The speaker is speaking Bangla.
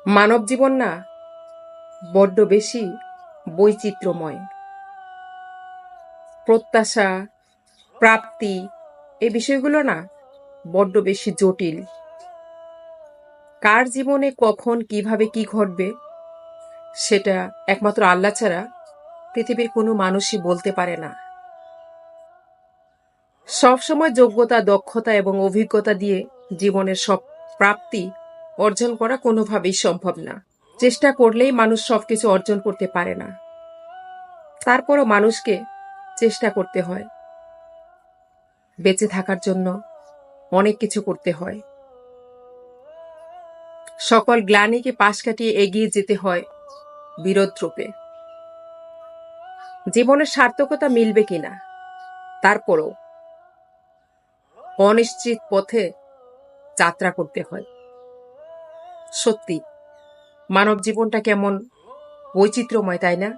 মানব জীবন না বড্ড বেশি বৈচিত্র্যময়। প্রত্যাশা, প্রাপ্তি এই বিষয়গুলো না বড্ড বেশি জটিল। কার জীবনে কখন কিভাবে কি ঘটবে সেটা একমাত্র আল্লাহ ছাড়া পৃথিবীর কোনো মানুষই বলতে পারে না। সবসময় যোগ্যতা, দক্ষতা এবং অভিজ্ঞতা দিয়ে জীবনের সব প্রাপ্তি অর্জন করা কোনোভাবেই সম্ভব না। চেষ্টা করলেই মানুষ সবকিছু অর্জন করতে পারে না। তারপরও মানুষকে চেষ্টা করতে হয়। বেঁচে থাকার জন্য অনেক কিছু করতে হয়। সকল গ্লানিকে পাশ কাটিয়ে এগিয়ে যেতে হয় বিরোধ রূপে। জীবনের সার্থকতা মিলবে কিনা তারপরও অনিশ্চিত পথে যাত্রা করতে হয়। সত্যি মানব জীবনটা কেমন বৈচিত্র্যময়, তাই না?